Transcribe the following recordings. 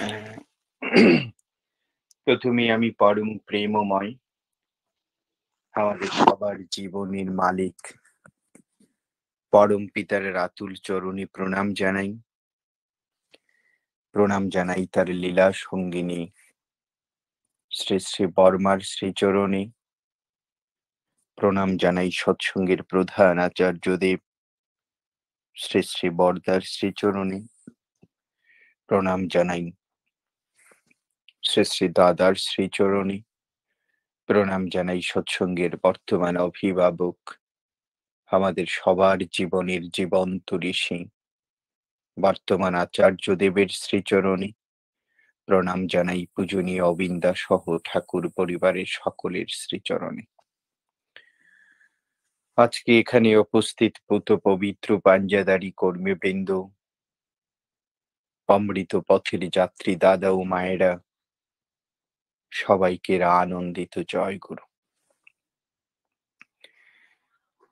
আহ, প্রথমে আমি পরম প্রেমময়, আমাদের সবার জীবনের মালিক, পরম পিতার আতুল চরণে প্রণাম জানাই। প্রণাম জানাই তার লীলা সঙ্গিনী শ্রী শ্রী বর্মার শ্রীচরণে। প্রণাম জানাই সৎসঙ্গের প্রধান আচার্যদেব শ্রী শ্রী বরদার শ্রীচরণে। প্রণাম জানাই শ্রী শ্রী দাদার শ্রীচরণে। প্রণাম জানাই সৎসঙ্গের বর্তমান অভিভাবক, আমাদের সবার জীবনের জীবন্ত ঋষি বর্তমান আচার্যদেবের শ্রীচরণে। প্রণাম জানাই পূজনীয় অবিন্দা সহ ঠাকুর পরিবারের সকলের শ্রীচরণে। আজকে এখানে উপস্থিত পুত পবিত্র পাঞ্জাদারি কর্মীবৃন্দ, অমৃত পথের যাত্রী দাদা ও মায়েরা, সবাইকে আনন্দিত জয় গুরু।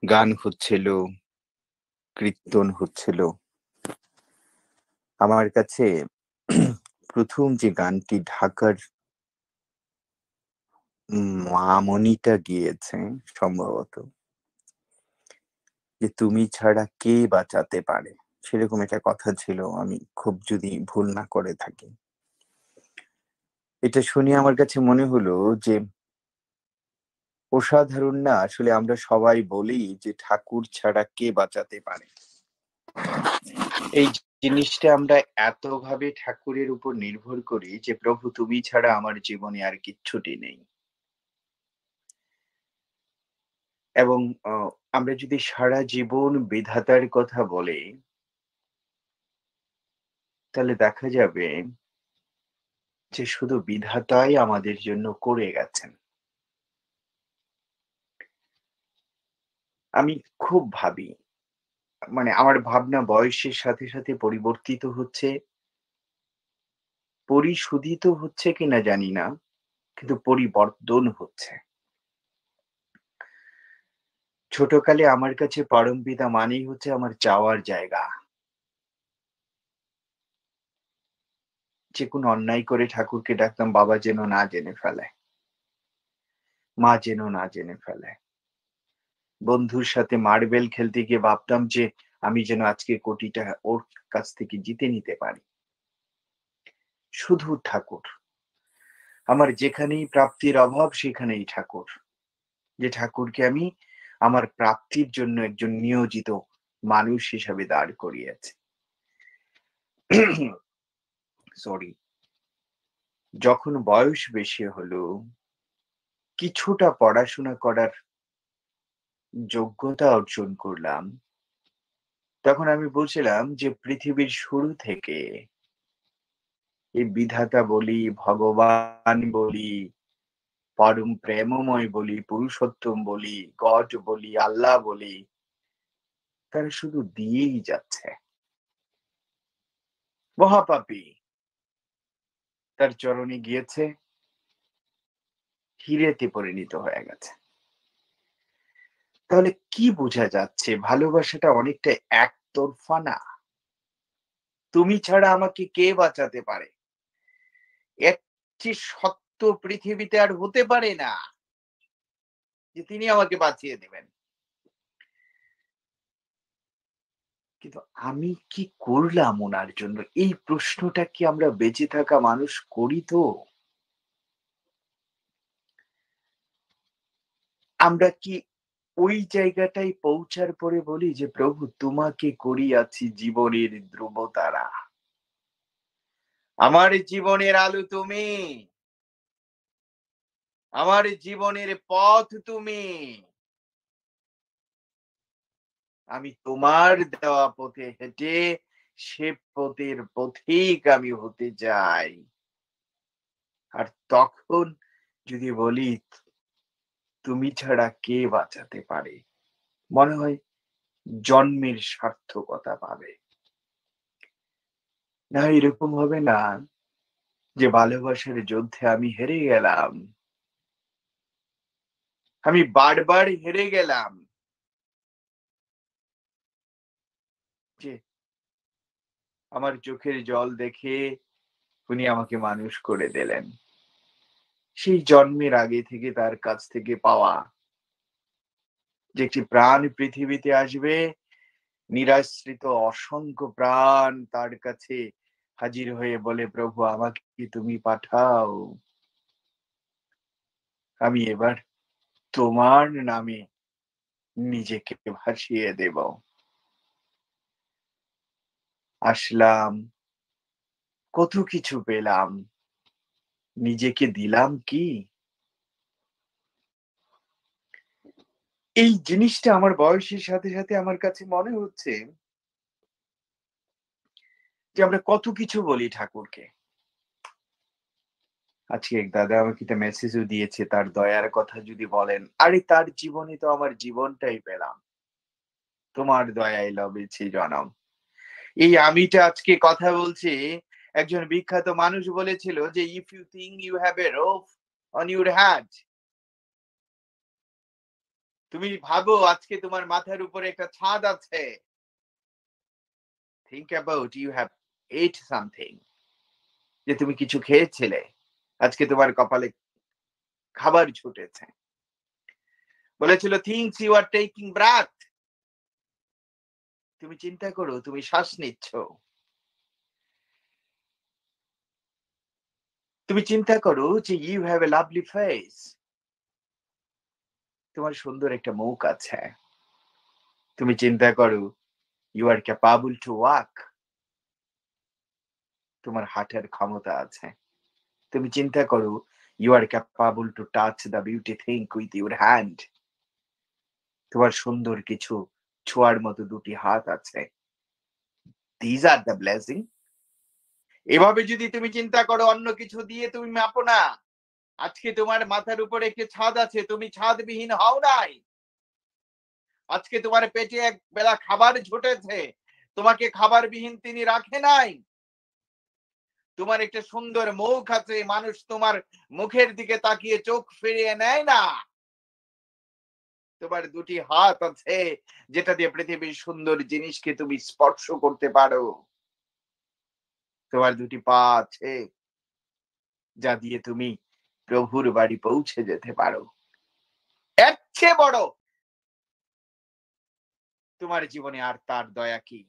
গান হচ্ছিল, কীর্তন হচ্ছিল। আমার কাছে প্রথম যে গানটি ঢাকার মামনিটা গিয়েছে সম্ভবত, যে তুমি ছাড়া কে বাঁচাতে পারে, সেরকম একটা কথা ছিল, আমি খুব যদি ভুল না করে থাকি। এটা শুনে আমার কাছে মনে হলো যে অসাধারণ না? আসলে আমরা সবাই বলি যে ঠাকুর ছাড়া কে বাঁচাতে পারে। এই জিনিসটা আমরা এতভাবে ঠাকুরের উপর নির্ভর করি যে প্রভু তুমি ছাড়া আমার জীবনে আর কিচ্ছুটি নেই। এবং আমরা যদি সারা জীবন বিধাতার কথা বলি, তাহলে দেখা যাবে যে শুধু বিধাতাই আমাদের জন্য করে গেছেন। আমি খুব ভাবি, মানে আমার ভাবনা বয়সের সাথে সাথে পরিবর্তিত হচ্ছে, পরিশোধিত হচ্ছে কিনা জানি না, কিন্তু পরিবর্তন হচ্ছে। ছোটকালে আমার কাছে পরমপিতা মানেই হচ্ছে আমার চাওয়ার জায়গা। যে কোনো অন্যায় করে ঠাকুরকে ডাকতাম বাবা যেন না জেনে ফেলে, মা যেন না জেনে ফেলে। বন্ধুর সাথে মার্বেল খেলতে গিয়ে ভাবতাম যে আমি যেন আজকে কোটিটা ওর কাছ থেকে জিতে নিতে পারি। শুধু ঠাকুর। আমার যেখানেই প্রাপ্তির অভাব সেখানেই ঠাকুর। যে ঠাকুরকে আমি আমার প্রাপ্তির জন্য একজন নিয়োজিত মানুষ হিসাবে দাঁড় করিয়েছে। সরি। যখন বয়স বেশি হলো, কিছুটা পড়াশোনা করার যোগ্যতা অর্জন করলাম, তখন আমি বলছিলাম যে পৃথিবীর শুরু থেকে এই বিধাতা বলি, ভগবান বলি, পরম প্রেমময় বলি, পুরুষোত্তম বলি, গড বলি, আল্লাহ বলি, তারা শুধু দিয়েই যাচ্ছে। মহাপাপী তার চরণে গিয়েছে, হিরেতে পরিণত হয়ে গেছে। তাহলে কি বোঝা যাচ্ছে? ভালোবাসাটা অনেকটা একতরফা না? তুমি ছাড়া আমাকে কে বাঁচাতে পারে? এর চেয়ে সত্য পৃথিবীতে আর হতে পারে না যে তিনি আমাকে বাঁচিয়ে দেবেন। কিন্তু আমি কি করলাম ওনার জন্য? এই প্রশ্নটা কি আমরা বেঁচে থাকা মানুষ করি তো? আমরা কি ওই জায়গাটায় পৌঁছার পরে বলি যে প্রভু তোমাকে করিয়াছি জীবনের ধ্রুবতারা, আমার জীবনের আলো তুমি, আমার জীবনের পথ তুমি, আমি তোমার দেওয়া পথে হেঁটে সে পথের পথিক আমি হতে চাই। আর তখন যদি বলি তুমি ছাড়া কে বাঁচাতে পারে, মনে হয় জন্মের সার্থকতা পাবে। না এরকম হবে না যে ভালোবাসার যুদ্ধে আমি হেরে গেলাম, আমি বারবার হেরে গেলাম, যে আমার চোখের জল দেখে উনি আমাকে মানুষ করে দিলেন। সেই জন্মের আগে থেকে তার কাছ থেকে পাওয়া যে একটি প্রাণ পৃথিবীতে আসবে, নিরাশ্রিত অসংখ্য প্রাণ তার কাছে হাজির হয়ে বলে, প্রভু আমাকে তুমি পাঠাও। আমি এবার তোমার নামে নিজেকে ভাসিয়ে দেব। আসলাম, কত কিছু পেলাম, নিজেকে দিলাম কি? এই জিনিসটা আমার বয়সের সাথে, সাথে আমার কাছে মনে হচ্ছে যে আমরা কত কিছু বলি ঠাকুরকে। আজকে এক দাদা আমাকে একটা মেসেজও দিয়েছে তার দয়ার কথা যদি বলেন। আরে তার জীবনে তো আমার জীবনটাই পেলাম। তোমার দয়ায় লবেছি জনম। এই আমিটা আজকে কথা বলছি, একজন বিখ্যাত মানুষ বলেছিল যে, "if you think you have a rope on your head", তুমি ভাবো আজকে তোমার মাথার উপরে একটা ছাদ আছে। Think about you have at something, যে তুমি কিছু খেয়েছিলে। আজকে তোমার কপালে খাবার জুটেছে। বলেছিল থিংকস ইউ আর টেকিং ব্রেথ, তুমি চিন্তা করো তুমি শ্বাস নিচ্ছ। তুমি চিন্তা করো যে you have a lovely face, তোমার সুন্দর একটা মুখ আছে। তুমি চিন্তা করো you are capable to walk, তোমার হাঁটার ক্ষমতা আছে। তুমি চিন্তা করো you are capable to touch the beauty thing with your hand, তোমার সুন্দর কিছু ছোঁয়ার মতো দুটি হাত আছে। These are the blessing. এভাবে যদি তুমি চিন্তা করো অন্য কিছু দিয়ে তুমি মাপো না। আজকে তোমার মাথার উপরে একটি ছাদ আছে, তুমি ছাদবিহীন হও নাই। আজকে তোমার পেটে এক বেলা খাবার জুটেছে, তোমাকে খাবারবিহীন তিনি রাখে নাই। তোমার একটা সুন্দর মুখ আছে, মানুষ তোমার মুখের দিকে তাকিয়ে চোখ ফিরিয়ে নেয় না। তোমার দুটি হাত আছে, যেটা দিয়ে পৃথিবীর সুন্দর জিনিসকে তুমি স্পর্শ করতে পারো। তোমার দুটি পা আছে, যা দিয়ে তুমি প্রভুর বাড়ি পৌঁছে যেতে পারো। এর চেয়ে বড় তোমার জীবনে আর তার দয়া কি?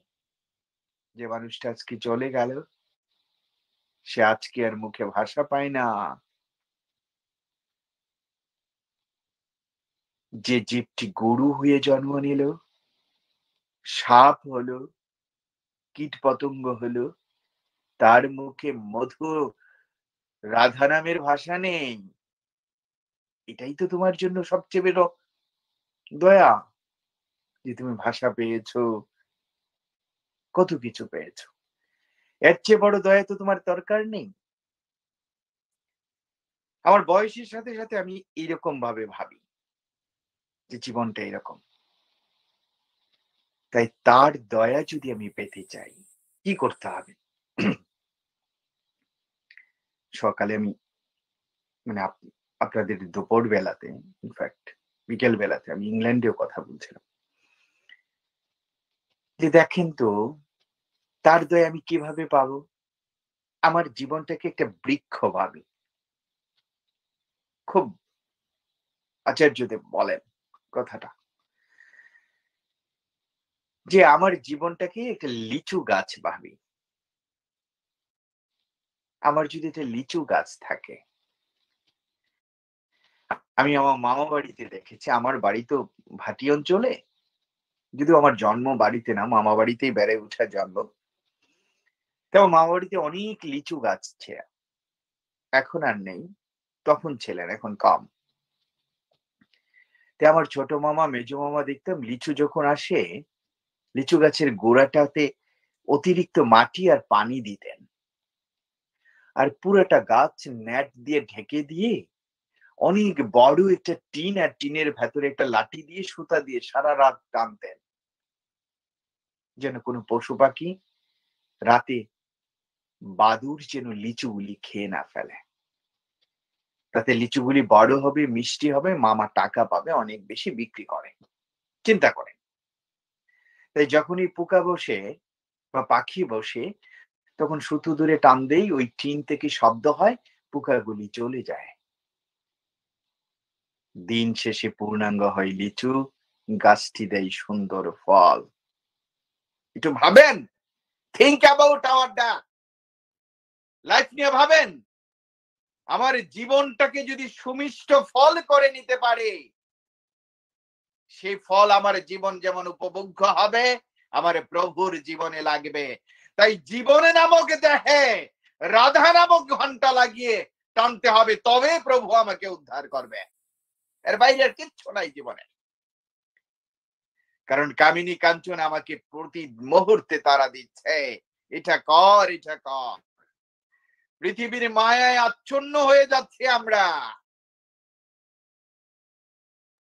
যে মানুষটা আজকে চলে গেল, সে আজকে আর মুখে ভাষা পায় না। যে জীবটি গরু হয়ে জন্ম নিল, সাপ হলো, কীট পতঙ্গ হলো, তার মুখে মধু রাধা নামের ভাষা নেই। এটাই তো তোমার জন্য সবচেয়ে বড় দয়া, যে তুমি ভাষা পেয়েছো, কত কিছু পেয়েছো। এর চেয়ে বড় দয়া তো তোমার দরকার নেই। আমার বয়সের সাথে, সাথে আমি এরকম ভাবে ভাবি যে জীবনটা এরকম। তাই তার দয়া যদি আমি পেতে চাই, কি করতে হবে? সকালে আমি মানে আপনাদের দুপুর বেলাতে, ইনফ্যাক্ট বিকেল বেলাতে আমি ইংল্যান্ডেও কথা বলছিলাম। যে দেখেন তো, তার দয়া আমি কিভাবে পাবো? আমার জীবনটাকে একটা বৃক্ষ ভাবি। খুব আচার্যদেব বলেন কথাটা। যে আমার জীবনটাকে একটা লিচু গাছ ভাবি। আমার যদি একটা লিচু গাছ থাকে, আমি আমার মামা বাড়িতে দেখেছি, আমার বাড়ি তো ভাটি অঞ্চলে। যদিও আমার জন্ম বাড়িতে না, মামা বাড়িতেই বেড়ে ওঠা জন্ম। তো আমার মামা বাড়িতে অনেক লিচু গাছ এখন আর নেই। তখন ছিলেন, এখন কম। তো আমার ছোট মামা, মেজো মামা দেখতাম লিচু যখন আসে, লিচু গাছের গোড়াটাতে অতিরিক্ত মাটি আর পানি দিতেন। আর পুরোটা গাছ নেট দিয়ে ঢেকে দিয়ে অনেক বড় একটা টিন, আর টিনের ভেতরে একটা লাঠি দিয়ে সুতা দিয়ে সারা রাত টানতেন, যেন কোনো পশু পাখি রাতে বাদুড় যেন লিচুগুলি খেয়ে না ফেলে। তাতে লিচুগুলি বড় হবে, মিষ্টি হবে, মামা টাকা পাবে, অনেক বেশি বিক্রি করে। চিন্তা করেন। তাই যখনই পোকা বসে বা পাখি বসে, তখন সুতো ধরে টান দেই, ওই টিন থেকে শব্দ হয়, পোকাগুলি চলে যায়। দিন শেষে পূর্ণাঙ্গ হয় লিচু, গাছটি দেয় সুন্দর ফল। একটু ভাবেন, থিংক অ্যাবাউট আওয়ার লাইফ নিয়ে ভাবেন। আমার জীবনটাকে যদি সুমিষ্ট ফল করে নিতে পারে, সেই ফল আমার জীবন যেমন উপভোগ্য হবে, আমার প্রভুর জীবনে লাগবে। তাই জীবনে নামক দেহে রাধা নামক ঘন্টা লাগিয়ে টানতে হবে, তবে প্রভু আমাকে উদ্ধার করবে। এর বাইরে আর কিচ্ছু নাই জীবনে। কারণ কামিনী কাঞ্চন আমাকে প্রতি মুহূর্তে তারা দিচ্ছে, এটা কর, এটা কর। পৃথিবীর মায়ায় আচ্ছন্ন হয়ে যাচ্ছে আমরা।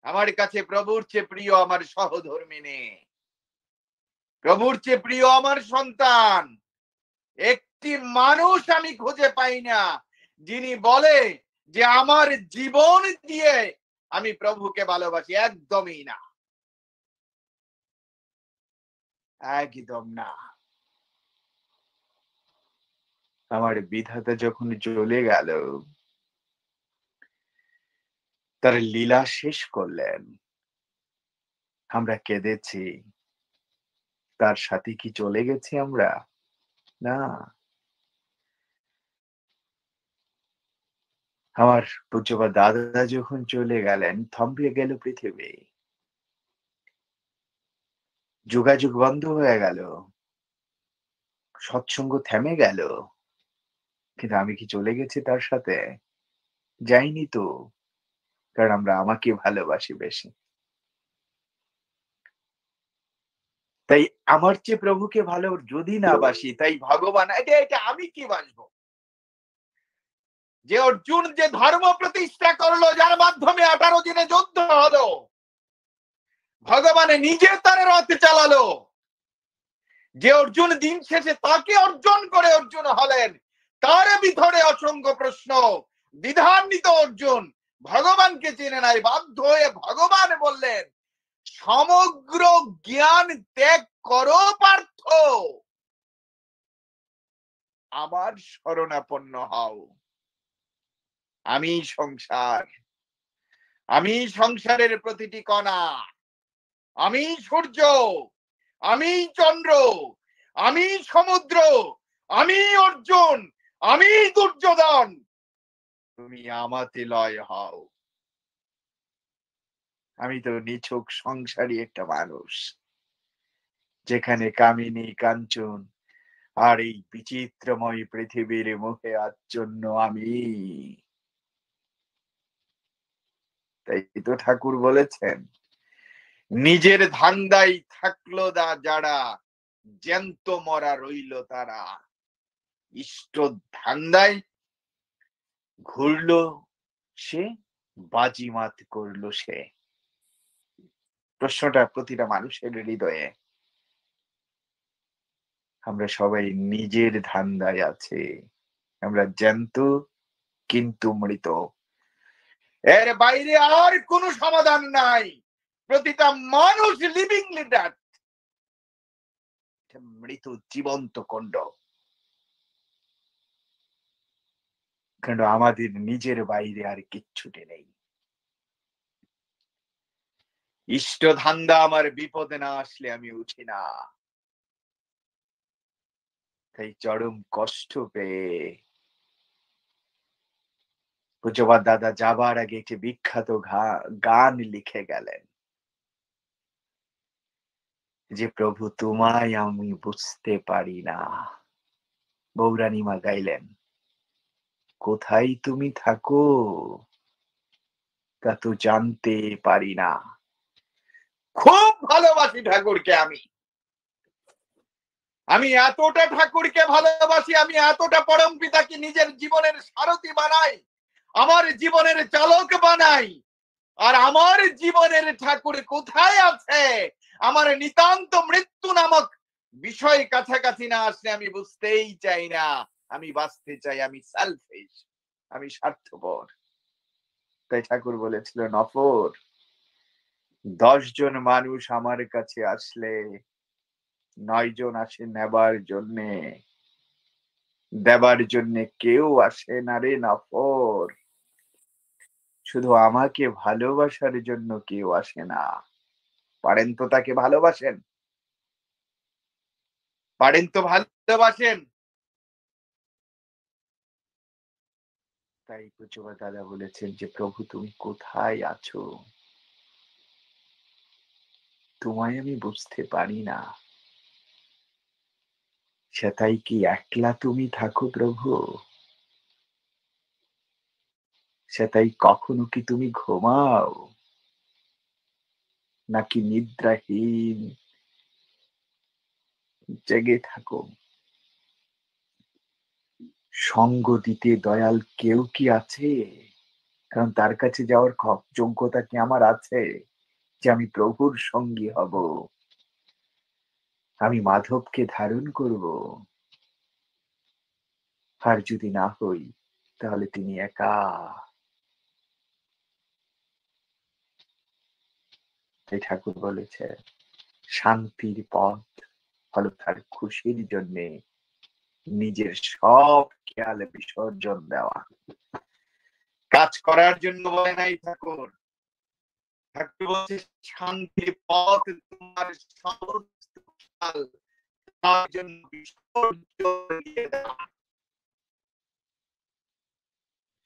আমার কাছে প্রভুর চেয়ে প্রিয় আমার সহধর্মিনী, প্রভুর চেয়ে প্রিয় আমার সন্তান। একটি মানুষ আমি খুঁজে পাই না যিনি বলে যে আমার জীবন দিয়ে আমি প্রভুকে ভালোবাসি। একদমই না, একদম না। আমার বিধাতা যখন চলে গেল, তার লীলা শেষ করলেন, আমরা কেঁদেছি। তার সাথে কি চলে গেছি আমরা? না। আমার পূজ্যপাদ দাদা যখন চলে গেলেন, থমকে গেল পৃথিবী। যোগাযোগ বন্ধ হয়ে গেল, সৎসঙ্গ থেমে গেল। কিন্তু আমি কি চলে গেছি তার সাথে? যাইনি তো। কারণ আমরা আমাকে ভালোবাসি বেশি। তাই আমার চেয়ে প্রভুকে ভালো যদি না বাসি, তাই ভগবান, এটা আমি কি বাসবো? যে অর্জুন যে ধর্ম প্রতিষ্ঠা করলো, যার মাধ্যমে 18 দিনে যুদ্ধ হলো, ভগবান নিজে তার রথ চালালো, যে অর্জুন দিন শেষে তাকে অর্জন করে অর্জুন হলেন, তার ভিতরে অসংখ্য প্রশ্ন, দ্বিধান্বিত অর্জুন ভগবানকে চিনে নাই, বাধ্য হয়ে ভগবান বললেন সমগ্র জ্ঞান ত্যাগ করো পার্থ, আমার শরণাপন্ন হও। আমি সংসার, আমি সংসারের প্রতিটি কণা, আমি সূর্য, আমি চন্দ্র, আমি সমুদ্র, আমি অর্জুন, আমি দুর্যোধন, তুমি আমাতে লয় হও। আমি তো নিছক সংসারী একটা মানুষ, যেখানে কামিনী কাঞ্চন আর এই বিচিত্রময় পৃথিবীর মুখে আচ্ছন্ন আমি। তাই তো ঠাকুর বলেছেন, নিজের ধান্দাই থাকলো যারা, জ্যান্ত মরা রইল তারা। ইষ্ট ধান্দায় ঘুরলো সে, বাজিমাত করলো সে। প্রশ্নটা প্রতিটা মানুষের হৃদয়ে। আমরা সবাই নিজের ধান্দায় আছি। আমরা জ্যান্ত কিন্তু মৃত। এর বাইরে আর কোনো সমাধান নাই। প্রতিটা মানুষ লিভিং লিডার, মৃত জীবন্ত কণ্ড। কারণ আমাদের নিজের বাইরে আর কিচ্ছুটি নেই। ইষ্ট ধান্দা আমার বিপদে না আসলে আমি উঠি না। তাই চরম কষ্ট পেয়ে পূজ্যপাদ দাদা যাবার আগে একটি বিখ্যাত গান লিখে গেলেন, যে প্রভু তোমায় আমি বুঝতে পারি না। বৌরানী মা গাইলেন, কোথায় তুমি থাকো তা তো জানতে পারি না। খুব ভালোবাসি ঠাকুরকে আমি। আমি এতটা ঠাকুরকে ভালোবাসি, আমি এতটা পরম পিতাকে নিজের জীবনের সারথি বানাই, আমার জীবনের চালক বানাই। আর আমার জীবনের ঠাকুর কোথায় আছে, আমার নিতান্ত মৃত্যু নামক বিষয় কাছাকাছি না আসলে আমি বুঝতেই চাই না। আমি বাঁচতে চাই, আমি সেলফিশ, আমি স্বার্থপর। তাই ঠাকুর বলেছিল, নফর 10 জন মানুষ আমার কাছে আসলে 9 জন আসে নেবার জন্যে, দেবার জন্য কেউ আসে না রে নফর, শুধু আমাকে ভালোবাসার জন্য কেউ আসে না। পারেন তো তাকে ভালোবাসেন? পারেন তো ভালোবাসেন? তাই কুচুবা দাদা বলেছেন যে, "প্রভু তুমি কোথায় আছো? তোমায় আমি বুঝতে পারি না। সেথায় কি একলা তুমি থাকো প্রভু? সেথায় কখনো কি তুমি ঘুমাও? নাকি নিদ্রাহীন জেগে থাকো? সঙ্গ দিতে দয়াল কেউ কি আছে? কারণ তার কাছে যাওয়ার যোগ্যতা কি আমার আছে? যে আমি প্রভুর সঙ্গী হব, আমি মাধবকে ধারণ করব। আর যদি না হই, তাহলে তিনি একা।" তাই ঠাকুর বলেছে, শান্তির পথ হলো তার খুশির জন্যে নিজের সব খেয়াল বিসর্জন দেওয়া। কাজ করার জন্য বলে নাই ঠাকুর। ঠাকুর বলছে, শান্তির পথ তোমার সমস্ত খেয়াল তার জন্য বিসর্জন দিয়ে দাও।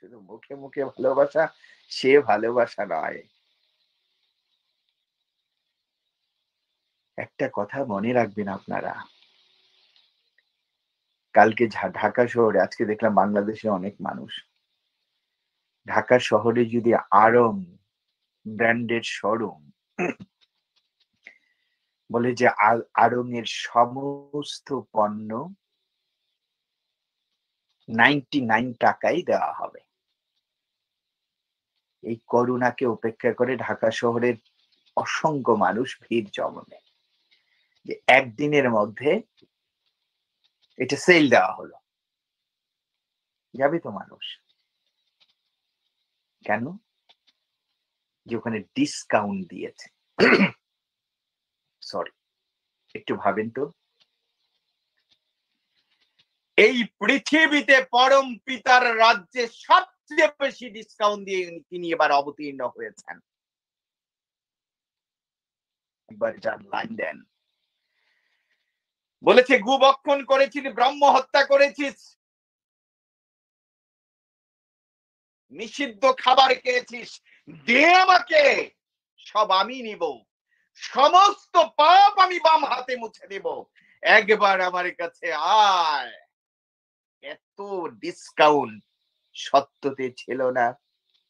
শুধু মুখে মুখে ভালোবাসা, সে ভালোবাসা নয়। একটা কথা মনে রাখবেন আপনারা, কালকে ঢাকা শহরে, আজকে দেখলাম বাংলাদেশে অনেক মানুষ, ঢাকা শহরে যদি আড়ং ব্র্যান্ডের শোরুম বলে যে আড়ং এর সমস্ত পণ্য 99 টাকায় দেওয়া হবে। এই করোনাকে উপেক্ষা করে ঢাকা শহরের অসংখ্য মানুষ ভিড় জমাবে, যে একদিনের মধ্যে এটা সেল দেওয়া হলো। যাবে তো মানুষ। কেন? যে ওখানে ডিসকাউন্ট দিয়েছে। সরি, একটু ভাবেন তো, এই পৃথিবীতে পরম পিতার রাজ্যে সবচেয়ে বেশি ডিসকাউন্ট দিয়ে তিনি এবার অবতীর্ণ হয়েছেন। একবার যান, লাইন দেন। বলেছে, গোবক্ষণ করেছিস, ব্রহ্ম হত্যা করেছিস, নিষিদ্ধ খাবার খেয়েছিস, দে আমাকে, সব আমি নিব, সমস্ত পাপ আমি বাম হাতে মুছে দেব, একবার আমার কাছে আয়। এত ডিসকাউন্ট সত্যতে ছিল না,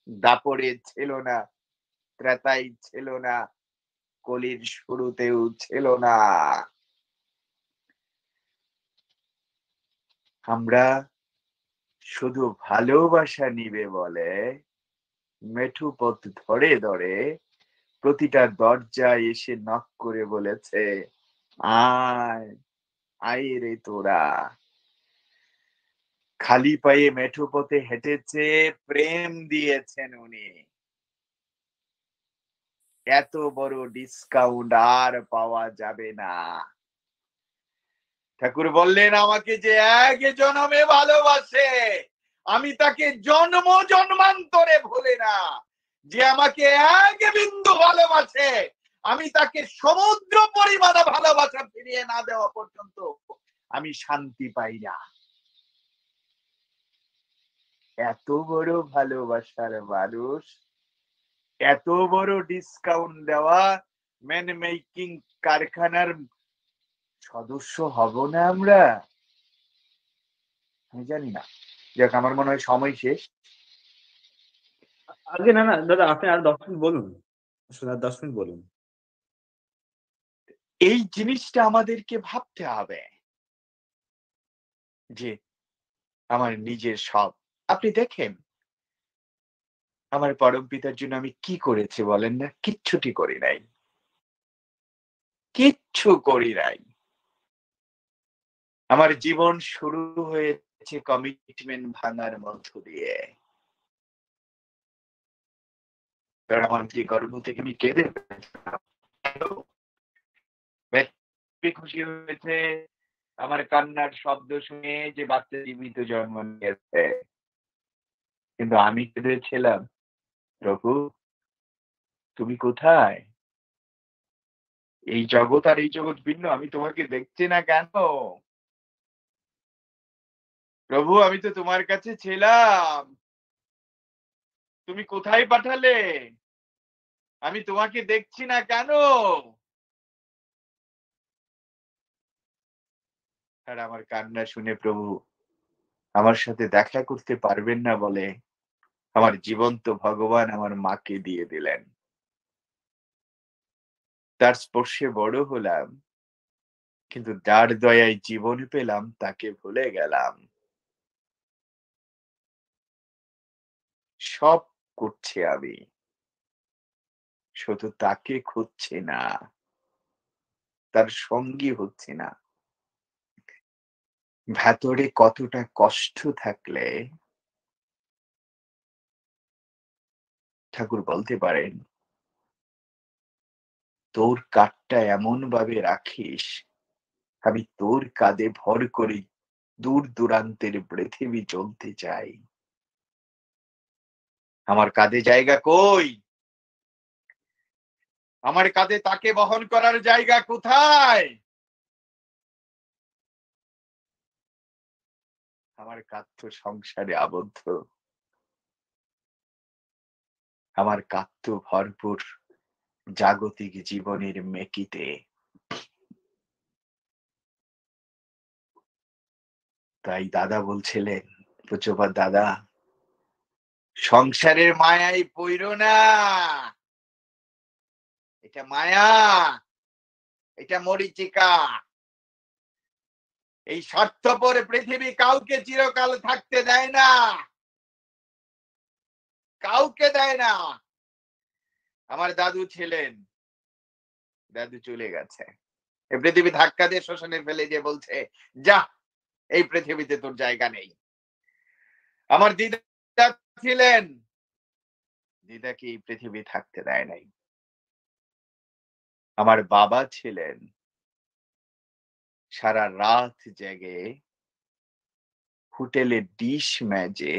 দাপরে ছিল না, ত্রেতাই ছিল না, কলির শুরুতেও ছিল না। আমরা শুধু ভালোবাসা নিবে বলে মেঠো পথ ধরে ধরে প্রতিটা দরজায় এসে নক করে বলেছে, আয়, আয় রে তোরা। খালি পায়ে মেঠো পথে হেঁটেছে, প্রেম দিয়েছেন উনি। এত বড় ডিসকাউন্ট আর পাওয়া যাবে না। ঠাকুর বললেন, আমাকে যে এক জনমে ভালোবাসে, আমি তাকে জন্ম জন্মান্তরে ভুলে না। যে আমাকে এক বিন্দু ভালোবাসে, আমি তাকে সমুদ্র পরিমাণ ভালোবাসা ফিরিয়ে না দেওয়া পর্যন্ত আমি শান্তি পাই না। এত বড় ভালোবাসার মানুষ, এত বড় ডিসকাউন্ট দেওয়া ম্যান মেকিং কারখানার সদস্য হব না আমরা? আমি জানি না। যাক, আমার মনে হয় সময় শেষ। আগে না, না দাদা আপনি আর ১০ মিনিট বলুন। আসলে আর ১০ মিনিট বলুন। এই জিনিসটা আমাদেরকে ভাবতে হবে যে আমার নিজের সব। আপনি দেখেন, আমার পরম পিতার জন্য আমি কি করেছি বলেন না? কিচ্ছুটি করি নাই। কিচ্ছু করি নাই। আমার জীবন শুরু হয়েছে কমিটমেন্ট ভাঙার মধ্য দিয়ে। কারণ আমার যে গর্ভ থেকে আমি কেঁদে ফেলেছিলাম, ব্যক্তি খুশি হয়েছে, আমার কান্নার শব্দ শুনে যে বাচ্চা জীবিত জন্ম নিয়েছে। কিন্তু আমি কেঁদেছিলাম, প্রভু তুমি কোথায়? এই জগৎ আর এই জগৎ ভিন্ন, আমি তোমাকে দেখছি না কেন? প্রভু আমি তো তোমার কাছে ছিলাম, তুমি কোথায় পাঠালে? আমি তোমাকে দেখছি না কেন? আর আমার কান্না শুনে প্রভু আমার সাথে দেখা করতে পারবেন না বলে আমার জীবন্ত ভগবান আমার মাকে দিয়ে দিলেন। তার স্পর্শে বড় হলাম, কিন্তু যার দয়ায় জীবন পেলাম তাকে ভুলে গেলাম। সব করছি আমি, শুধু তাকে খুঁজছি না, তার সঙ্গী হচ্ছি না। ভেতরে কতটা কষ্ট থাকলে ঠাকুর বলতে পারেন, তোর কাঁধটা এমন ভাবে রাখিস, আমি তোর কাঁধে ভর করে দূর দূরান্তের পৃথিবী চলতে চাই। আমার কাঁধে জায়গা কই? আমার কাঁধে তাকে বহন করার জায়গা কোথায়? আমার কাঁধ তো সংসারে আবদ্ধ, আমার কাঁধ তো ভরপুর জাগতিক জীবনের মেকিতে। তাই দাদা বলছিলেন, পুজোবার দাদা, সংসারের মায়ায় পইরো না, এটা মায়া, এটা মরীচিকা। এই স্বার্থপর পৃথিবী কাউকে চিরকাল থাকতে দেয় না, কাউকে দেয় না। আমার দাদু ছিলেন, দাদু চলে গেছে, এই পৃথিবী ধাক্কা দিয়ে শ্মশানে ফেলে দিয়ে বলছে, যা, এই পৃথিবীতে তোর জায়গা নেই। আমার দিদা ছিলেন, দিদাকে এই পৃথিবী থাকতে দেয় নাই। আমার বাবা ছিলেন, সারা রাত জেগে হোটেলে ডিশ মেজে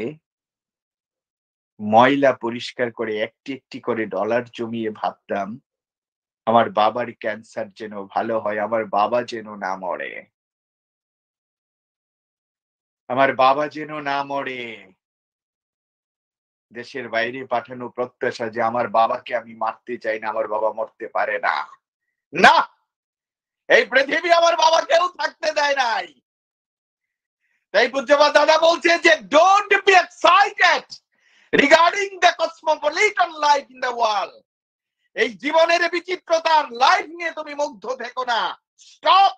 ময়লা পরিষ্কার করে একটি একটি করে ডলার জমিয়ে ভাবতাম, আমার বাবার ক্যান্সার যেন ভালো হয়, আমার বাবা যেন না মরে, আমার বাবা যেন না মরে। দেশের বাইরে পাঠানো প্রত্যাশা যে আমার বাবাকে আমি মারতে চাই না, আমার বাবা মরতে পারে না। না, এই পৃথিবী আমার বাবাকেও থাকতে দেয় নাই। তাই পূজ্যপাদ দাদা বলছে যে don't be excited regarding the cosmopolitan life in the world. এই জীবনের বিচিত্রতার লাইফ নিয়ে তুমি মুগ্ধ থেকো না। Stop,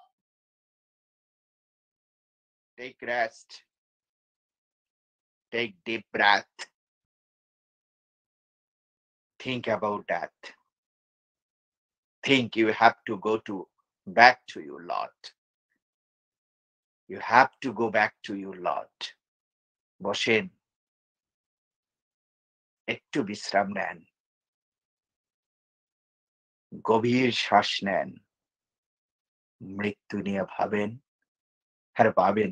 take rest, take deep breath, think about that. Think you have to go to back to your Lord. You have to go back to your Lord. বসেন, একটু বিশ্রাম নেন, গভীর শ্বাস নেন, মৃত্যু নিয়ে ভাবেন, আর ভাবেন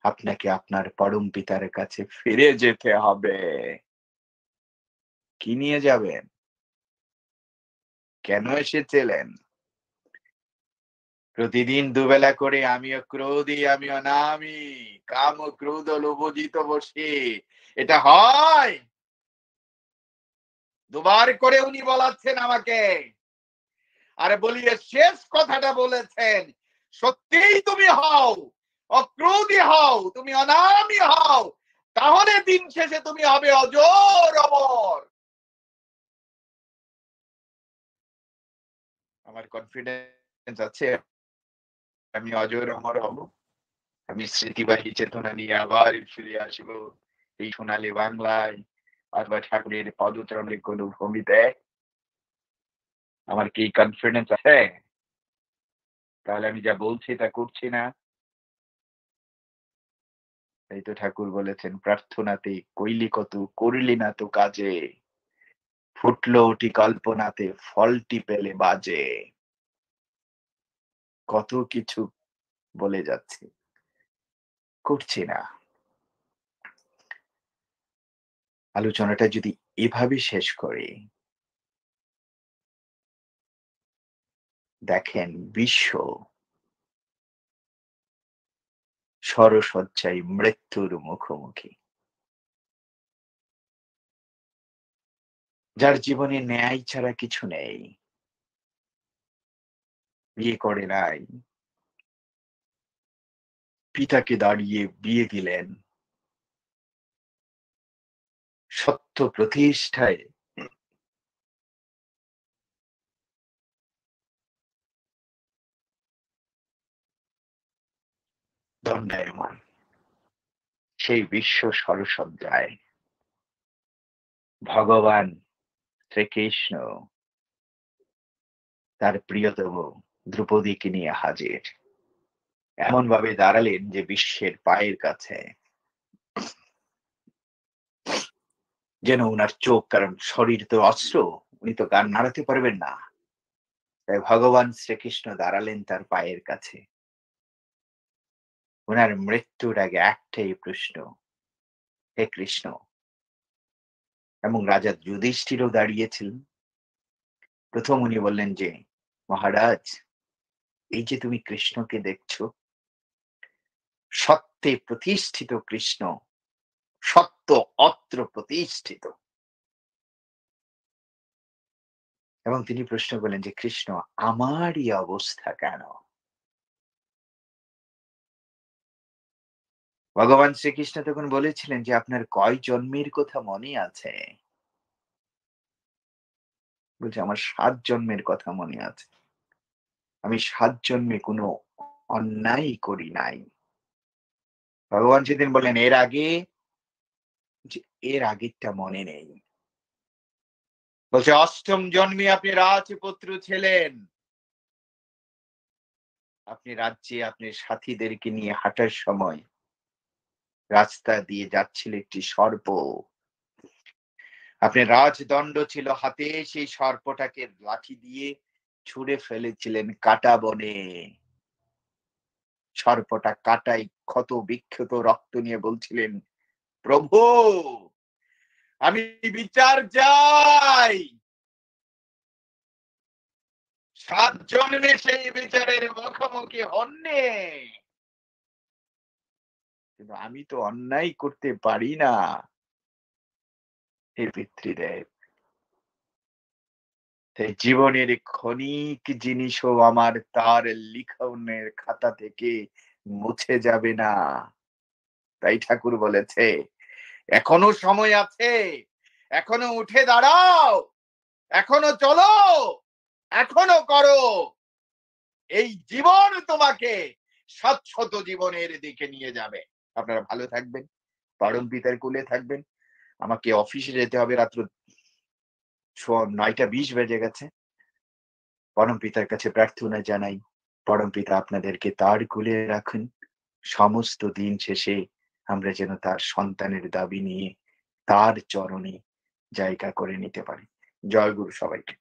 আপনাকে আপনার পরম পিতার কাছে ফিরে যেতে হবে। কি নিয়ে যাবেন? কেন এসেছিলেন? প্রতিদিন দুবেলা করে আমিও ক্রোধী, আমিও নামি, কাম ও ক্রোধ লোভজিত বসে, এটা হয়? দুবার করে উনি বলাচ্ছেন আমাকে, আর বলিয়ে শেষ কথাটা বলেছেন, সত্যিই তুমি হও, অক্রোধী হও, তুমি অনামী হও, তাহলে দিন শেষে তুমি হবে অজর অমর। আমার কনফিডেন্স আছে আমি অজর অমর হব। আমি স্মৃতিবাহী চেতনা নিয়ে আবার ফিরে আসবো এই সোনালী বাংলায়, অথবা ঠাকুরের পদচরণের কোন ভূমিতে। আমার কি কনফিডেন্স আছে? তাহলে আমি যা বলছি তা করছি না। এই তো ঠাকুর বলেছেন, প্রার্থনাতে কইলি কত, করলি না তো কাজে, ফুটলো ওটি কল্পনাতে, ফলটি পেলে বাজে। কত কিছু বলে যাচ্ছি, করছি না। আলোচনাটা যদি এভাবে শেষ করি, দেখেন বিশ্ব সরসজ্জায় মৃত্যুর মুখোমুখি। যার জীবনে ন্যায় ছাড়া কিছু নেই, বিয়ে করে নাই, পিতাকে দাঁড়িয়ে বিয়ে দিলেন, সত্য প্রতিষ্ঠায় দণ্ডায়মান। সেই বিশ্ব সরসজ্জায় ভগবান শ্রীকৃষ্ণ তার প্রিয়তম দ্রৌপদীকে নিয়ে হাজির। এমন ভাবে দাঁড়ালেন যে বিশ্বের পায়ের কাছে, যেন উনার চোখ, কারণ শরীর তো অস্ত্র, উনি তো গান নাড়াতে পারবেন না। তাই ভগবান শ্রীকৃষ্ণ দাঁড়ালেন তার পায়ের কাছে। উনার মৃত্যুর আগে একটাই প্রশ্ন, হে কৃষ্ণ। এবং রাজা যুধিষ্ঠিরও দাঁড়িয়েছিলেন। প্রথম উনি বললেন যে, মহারাজ, এই যে তুমি কৃষ্ণকে দেখছো, সত্যে প্রতিষ্ঠিত কৃষ্ণ, সত্য অত্র প্রতিষ্ঠিত। এবং তিনি প্রশ্ন করলেন যে, কৃষ্ণ, আমারই অবস্থা কেন? ভগবান শ্রীকৃষ্ণ তখন বলেছিলেন যে, আপনার কয় জন্মের কথা মনে আছে? বলছে, আমার ৭ জন্মের কথা মনে আছে। আমি ৭ জন্মে কোনো অন্যায় করি নাই। ভগবান সেদিন বললেন, এর আগে? যে এর আগেরটা মনে নেই। বলছে, ৮ম জন্মে আপনি রাজপুত্র ছিলেন। আপনি রাজ্যে আপনার সাথীদেরকে নিয়ে হাঁটার সময় রাস্তা দিয়ে যাচ্ছিল একটি সর্প। আপনার রাজদণ্ড ছিল হাতে, সেই সর্পটাকে লাঠি দিয়ে ছুঁড়ে ফেলেছিলেন কাঁটা বনে। সর্পটা কাঁটায় ক্ষত বিক্ষত রক্ত নিয়ে বলছিলেন, প্রভু, আমি বিচার চাই। ৭ জন্মে সেই বিচারের মুখোমুখি হননি। কিন্তু আমি তো অন্যায় করতে পারি না, হে পিতৃদেব। তাই জীবনের ক্ষণিক জিনিসও আমার তার লিখনের খাতা থেকে মুছে যাবে না। তাই ঠাকুর বলেছে, এখনো সময় আছে, এখনো উঠে দাঁড়াও, এখনো চলো, এখনো করো। এই জীবন তোমাকে শাশ্বত জীবনের দিকে নিয়ে যাবে। আপনারা ভালো থাকবেন, পরম পিতার কোলে থাকবেন। আমাকে অফিসে যেতে হবে, রাত্র ৯:২০ বেজে গেছে। পরম পিতার কাছে প্রার্থনা জানাই, পরম পিতা আপনাদেরকে তার কোলে রাখুন। সমস্ত দিন শেষে আমরা যেন তার সন্তানের দাবি নিয়ে তার চরণে জায়গা করে নিতে পারি। জয় গুরু সবাইকে।